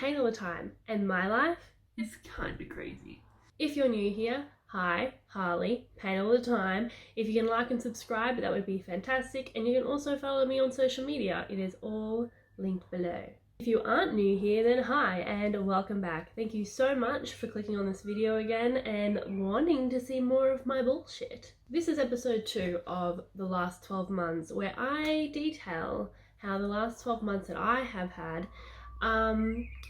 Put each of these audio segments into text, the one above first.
pain all the time, and my life is kinda crazy. If you're new here, hi, Harlee, pain all the time. If you can like and subscribe, that would be fantastic, and you can also follow me on social media. It is all linked below. If you aren't new here, then hi and welcome back. Thank you so much for clicking on this video again and wanting to see more of my bullshit. This is episode 2 of the last 12 months, where I detail how the last 12 months that I have had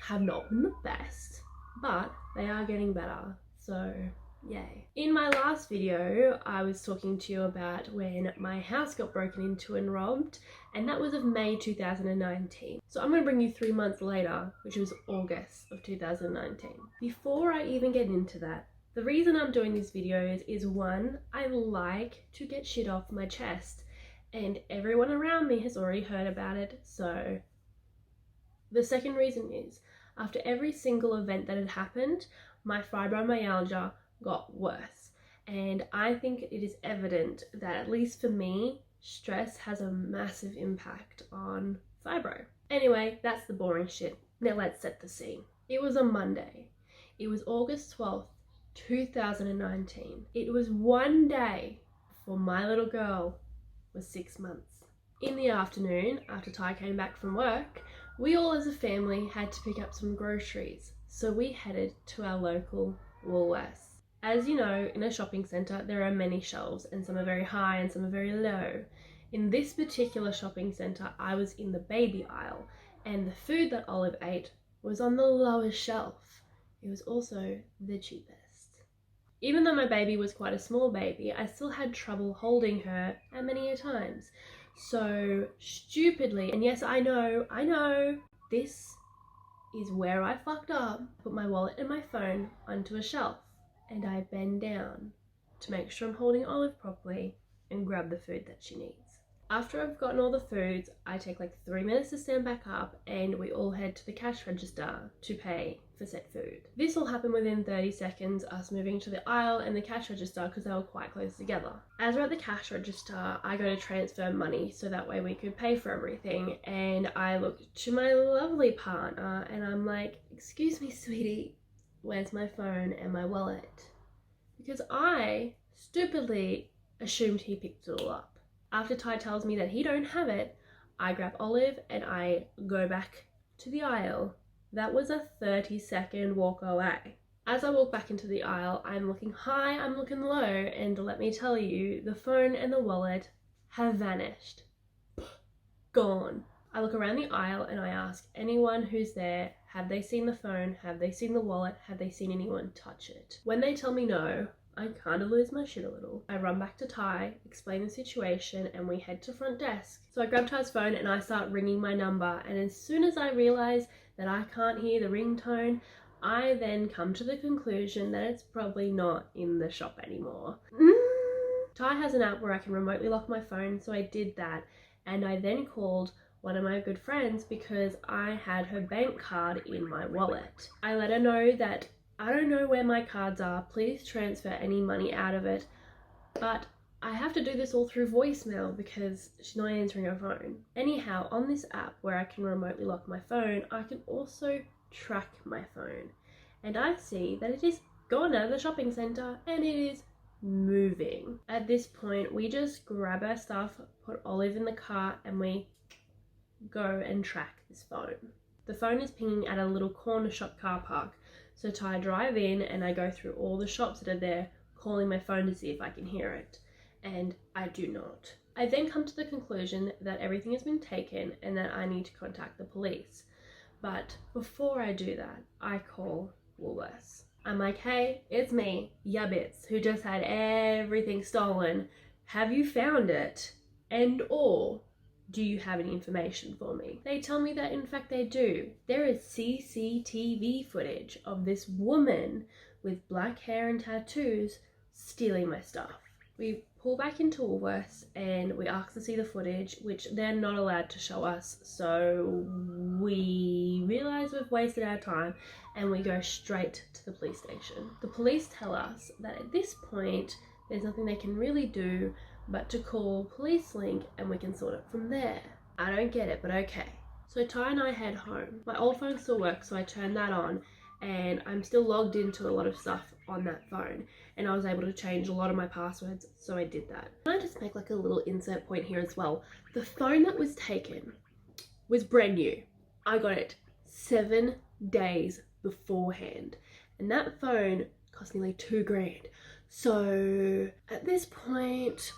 have not been the best, but they are getting better, so yay. In my last video, I was talking to you about when my house got broken into and robbed, and that was of May 2019. So I'm going to bring you 3 months later, which was August of 2019. Before I even get into that, the reason I'm doing these videos is, one, I like to get shit off my chest, and everyone around me has already heard about it, so. The second reason is, after every single event that had happened, my fibromyalgia got worse, and I think it is evident that, at least for me, stress has a massive impact on fibro. Anyway, that's the boring shit. Now let's set the scene. It was a Monday. It was August 12th, 2019. It was one day before my little girl was 6 months. In the afternoon, after Ty came back from work, we all as a family had to pick up some groceries, so we headed to our local Woolworths. As you know, in a shopping centre there are many shelves, and some are very high and some are very low. In this particular shopping centre, I was in the baby aisle, and the food that Olive ate was on the lowest shelf. It was also the cheapest. Even though my baby was quite a small baby, I still had trouble holding her at many a times. So stupidly, and yes, I know, this is where I fucked up, put my wallet and my phone onto a shelf, and I bend down to make sure I'm holding Olive properly and grab the food that she needs. After I've gotten all the foods, I take like 3 minutes to stand back up, and we all head to the cash register to pay for said food. This all happened within 30 seconds, us moving to the aisle and the cash register, because they were quite close together. As we're at the cash register, I go to transfer money so that way we could pay for everything, and I look to my lovely partner and I'm like, "Excuse me, sweetie, where's my phone and my wallet?" Because I stupidly assumed he picked it all up. After Ty tells me that he don't have it, I grab Olive and I go back to the aisle. That was a 30-second walk away. As I walk back into the aisle, I'm looking high, I'm looking low, and let me tell you, the phone and the wallet have vanished. Gone. I look around the aisle and I ask anyone who's there, have they seen the phone, have they seen the wallet, have they seen anyone touch it? When they tell me no, I kind of lose my shit a little. I run back to Ty, explain the situation, and we head to front desk. So I grab Ty's phone and I start ringing my number, and as soon as I realize that I can't hear the ringtone, I then come to the conclusion that it's probably not in the shop anymore. Ty has an app where I can remotely lock my phone, so I did that, and I then called one of my good friends because I had her bank card in my wallet. I let her know that I don't know where my cards are, please transfer any money out of it, but I have to do this all through voicemail because she's not answering her phone. Anyhow, on this app where I can remotely lock my phone, I can also track my phone, and I see that it is gone out of the shopping centre and it is moving. At this point, we just grab our stuff, put Olive in the car, and we go and track this phone. The phone is pinging at a little corner shop car park, so I drive in and I go through all the shops that are there, calling my phone to see if I can hear it, and I do not. I then come to the conclusion that everything has been taken and that I need to contact the police. But before I do that, I call Woolworths. I'm like, "Hey, it's me, Yubbits, who just had everything stolen. Have you found it? And or do you have any information for me?" They tell me that in fact they do. There is CCTV footage of this woman with black hair and tattoos stealing my stuff. We pull back into Woolworths and we ask to see the footage, which they're not allowed to show us, so we realise we've wasted our time and we go straight to the police station. The police tell us that at this point there's nothing they can really do but to call Police Link and we can sort it from there. I don't get it, but okay. So Ty and I head home. My old phone still works, so I turned that on, and I'm still logged into a lot of stuff on that phone, and I was able to change a lot of my passwords, so I did that. Can I just make like a little insert point here as well? The phone that was taken was brand new. I got it 7 days beforehand, and that phone cost nearly $2,000. So at this point,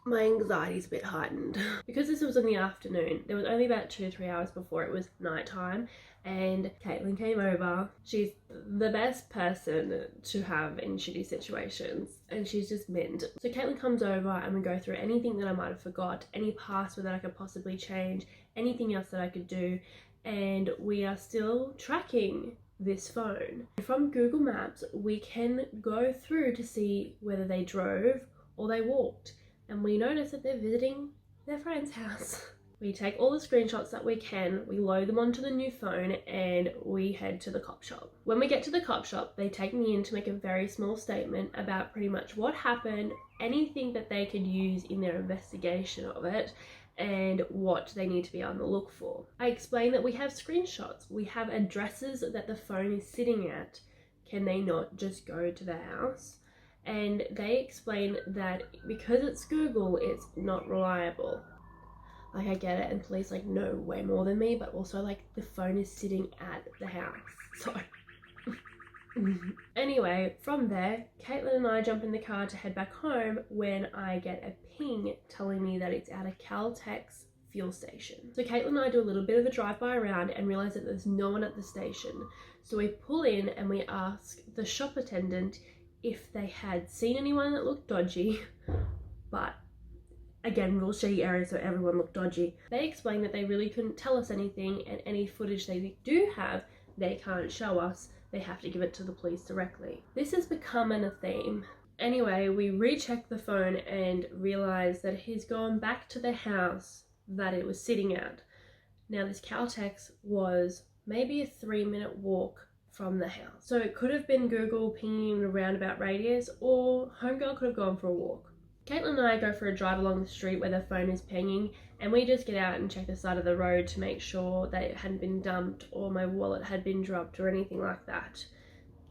my anxiety's a bit heightened. Because this was in the afternoon, there was only about 2 to 3 hours before it was nighttime, and Caitlin came over. She's the best person to have in shitty situations, and she's just mint. So Caitlin comes over and we go through anything that I might have forgot, any password that I could possibly change, anything else that I could do, and we are still tracking this phone. From Google Maps, we can go through to see whether they drove or they walked. And we notice that they're visiting their friend's house. We take all the screenshots that we can, we load them onto the new phone, and we head to the cop shop. When we get to the cop shop, they take me in to make a very small statement about pretty much what happened, anything that they could use in their investigation of it, and what they need to be on the look for. I explain that we have screenshots, we have addresses that the phone is sitting at. Can they not just go to the house? And they explain that because it's Google, it's not reliable. Like, I get it, and police like know way more than me, but also like the phone is sitting at the house, so anyway, from there, Caitlin and I jump in the car to head back home when I get a ping telling me that it's at a Caltex fuel station. So Caitlin and I do a little bit of a drive-by around and realize that there's no one at the station. So we pull in and we ask the shop attendant if they had seen anyone that looked dodgy, but again, real shady area, so everyone looked dodgy. They explained that they really couldn't tell us anything, and any footage they do have, they can't show us. They have to give it to the police directly. This has become a theme. Anyway, we recheck the phone and realize that he's gone back to the house that it was sitting at. Now, this Caltex was maybe a 3-minute walk from the house. So it could have been Google pinging a roundabout radius, or homegirl could have gone for a walk. Caitlin and I go for a drive along the street where the phone is pinging, and we just get out and check the side of the road to make sure that it hadn't been dumped or my wallet had been dropped or anything like that.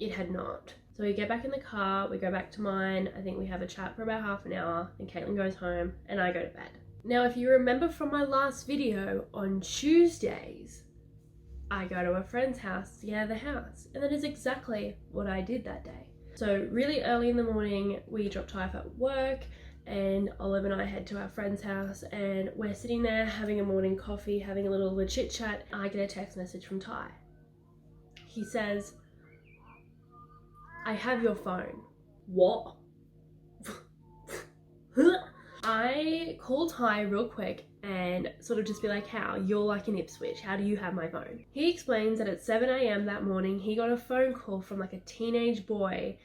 It had not. So we get back in the car, we go back to mine, I think we have a chat for about half an hour, and Caitlin goes home and I go to bed. Now, if you remember from my last video, on Tuesdays, I go to a friend's house to get out of the house, and that is exactly what I did that day. So really early in the morning, we drop Ty off at work, and Olive and I head to our friend's house, and we're sitting there having a morning coffee, having a little chit chat. I get a text message from Ty. He says, "I have your phone." What? I call Ty real quick and sort of just be like, how? You're like in Ipswich, how do you have my phone? He explains that at 7 a.m. that morning, he got a phone call from like a teenage boy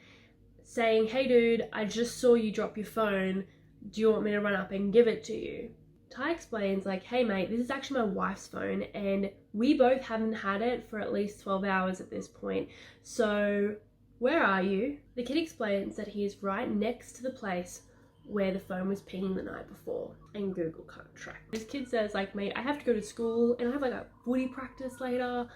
saying, "Hey dude, I just saw you drop your phone. Do you want me to run up and give it to you?" Ty explains like, "Hey mate, this is actually my wife's phone, and we both haven't had it for at least 12 hours at this point. So where are you?" The kid explains that he is right next to the place where the phone was pinging the night before, and Google can't track. This kid says like, "Mate, I have to go to school and I have like a footy practice later.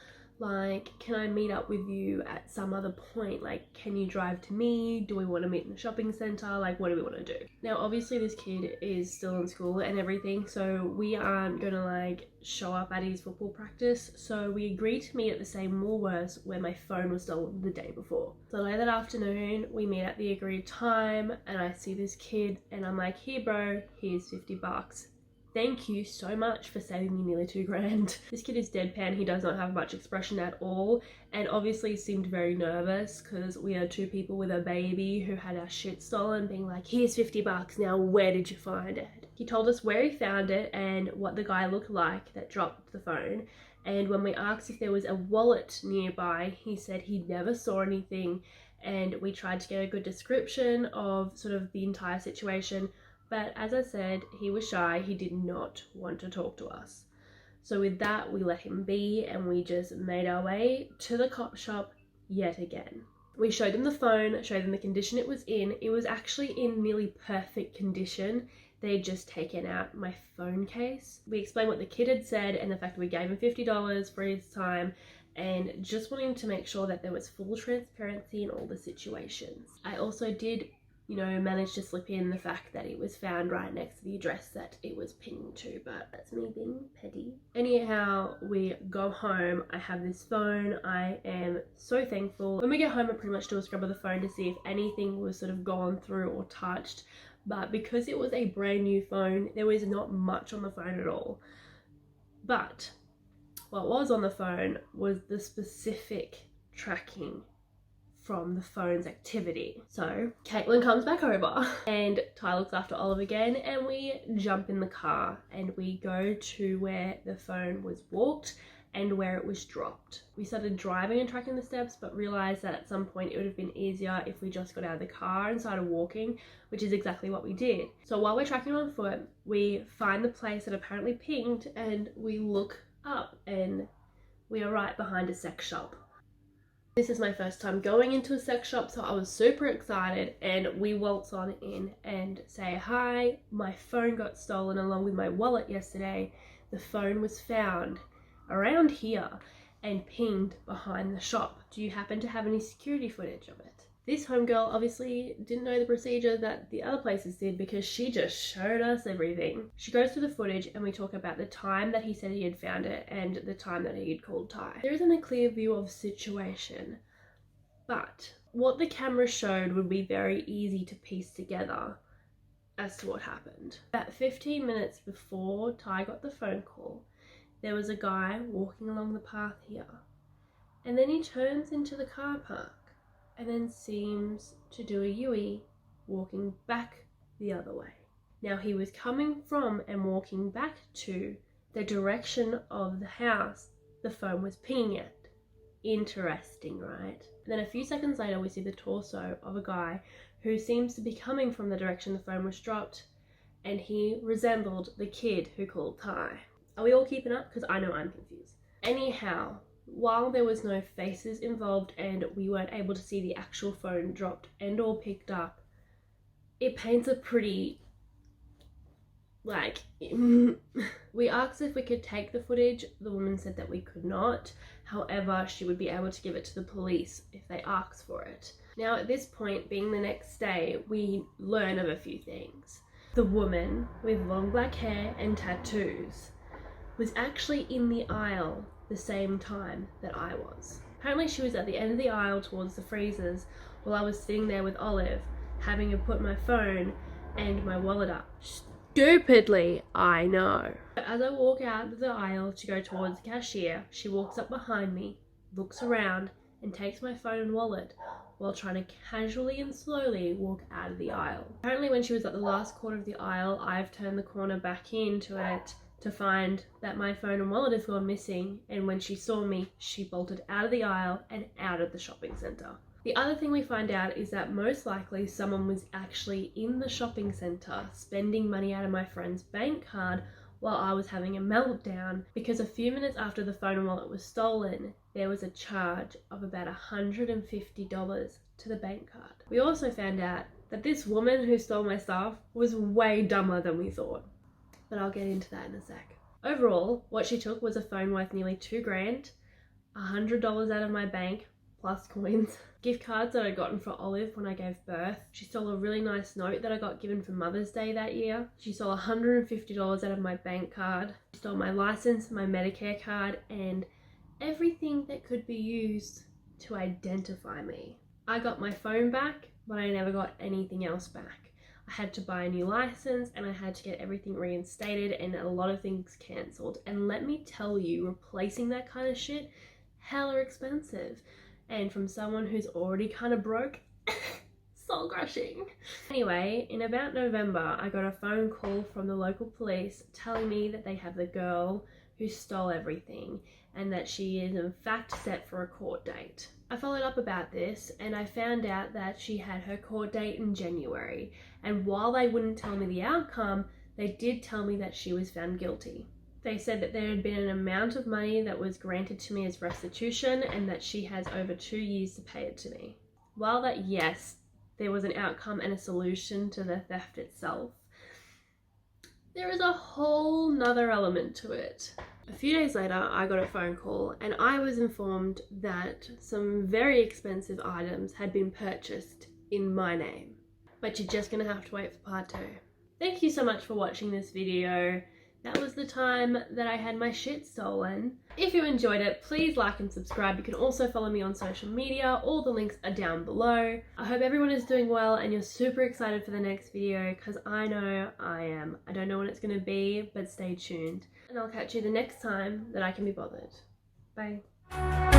Like, can I meet up with you at some other point? Like, can you drive to me? Do we want to meet in the shopping center? Like, what do we want to do?" Now, obviously this kid is still in school and everything, so we aren't gonna like show up at his football practice. So we agreed to meet at the same Woolworths where my phone was stolen the day before. So later that afternoon, we meet at the agreed time, and I see this kid and I'm like, "Here bro, here's $50. Thank you so much for saving me nearly $2,000. This kid is deadpan, he does not have much expression at all, and obviously seemed very nervous because we are two people with a baby who had our shit stolen, being like, "Here's $50, now where did you find it?" He told us where he found it and what the guy looked like that dropped the phone, and when we asked if there was a wallet nearby, he said he never saw anything, and we tried to get a good description of sort of the entire situation. But as I said, he was shy, he did not want to talk to us. So with that, we let him be, and we just made our way to the cop shop yet again. We showed them the phone, showed them the condition it was in. It was actually in nearly perfect condition, they'd just taken out my phone case. We explained what the kid had said and the fact that we gave him $50 for his time, and just wanting to make sure that there was full transparency in all the situations. I also did, manage to slip in the fact that it was found right next to the address that it was pinged to, but that's me being petty. Anyhow, we go home. I have this phone. I am so thankful. When we get home, I pretty much do a scrub of the phone to see if anything was sort of gone through or touched, but because it was a brand new phone, there was not much on the phone at all. But what was on the phone was the specific tracking from the phone's activity. So Caitlin comes back over and Ty looks after Olive again, and we jump in the car and we go to where the phone was walked and where it was dropped. We started driving and tracking the steps, but realized that at some point it would have been easier if we just got out of the car and started walking, which is exactly what we did. So while we're tracking on foot, we find the place that apparently pinged, and we look up and we are right behind a sex shop. This is my first time going into a sex shop, so I was super excited, and we waltz on in and say, "Hi, my phone got stolen along with my wallet yesterday. The phone was found around here and pinged behind the shop. Do you happen to have any security footage of it?" This homegirl obviously didn't know the procedure that the other places did, because she just showed us everything. She goes through the footage and we talk about the time that he said he had found it and the time that he had called Ty. There isn't a clear view of the situation, but what the camera showed would be very easy to piece together as to what happened. About 15 minutes before Ty got the phone call, there was a guy walking along the path here, and then he turns into the car park and then seems to do a U-turn, walking back the other way. Now he was coming from and walking back to the direction of the house the phone was pinging at. Interesting, right? And then a few seconds later, we see the torso of a guy who seems to be coming from the direction the phone was dropped, and he resembled the kid who called Ty. Are we all keeping up? Because I know I'm confused. Anyhow, while there was no faces involved and we weren't able to see the actual phone dropped and or picked up, it paints a pretty, we asked if we could take the footage. The woman said that we could not. However, she would be able to give it to the police if they asked for it. Now at this point, being the next day, we learn of a few things. The woman with long black hair and tattoos was actually in the aisle the same time that I was. Apparently she was at the end of the aisle towards the freezers while I was sitting there with Olive, having to put my phone and my wallet up. Stupidly, I know. But as I walk out of the aisle to go towards the cashier, she walks up behind me, looks around, and takes my phone and wallet while trying to casually and slowly walk out of the aisle. Apparently when she was at the last corner of the aisle, I've turned the corner back into it to find that my phone and wallet has gone missing, and when she saw me, she bolted out of the aisle and out of the shopping centre. The other thing we find out is that most likely someone was actually in the shopping centre spending money out of my friend's bank card while I was having a meltdown, because a few minutes after the phone and wallet was stolen, there was a charge of about $150 to the bank card. We also found out that this woman who stole my stuff was way dumber than we thought, but I'll get into that in a sec. Overall, what she took was a phone worth nearly $2,000, $100 out of my bank, plus coins, gift cards that I'd gotten for Olive when I gave birth. She stole a really nice note that I got given for Mother's Day that year. She stole $150 out of my bank card. She stole my license, my Medicare card, and everything that could be used to identify me. I got my phone back, but I never got anything else back. I had to buy a new license and I had to get everything reinstated and a lot of things cancelled. And let me tell you, replacing that kind of shit, hella expensive. And from someone who's already kind of broke, soul crushing. Anyway, in about November, I got a phone call from the local police telling me that they have the girl who stole everything and that she is in fact set for a court date. I followed up about this and I found out that she had her court date in January, and while they wouldn't tell me the outcome, they did tell me that she was found guilty. They said that there had been an amount of money that was granted to me as restitution and that she has over 2 years to pay it to me. While that, yes, there was an outcome and a solution to the theft itself, there is a whole nother element to it. A few days later, I got a phone call and I was informed that some very expensive items had been purchased in my name. But you're just gonna have to wait for part 2. Thank you so much for watching this video. That was the time that I had my shit stolen. If you enjoyed it, please like and subscribe. You can also follow me on social media. All the links are down below. I hope everyone is doing well and you're super excited for the next video, because I know I am. I don't know when it's going to be, but stay tuned. And I'll catch you the next time that I can be bothered. Bye.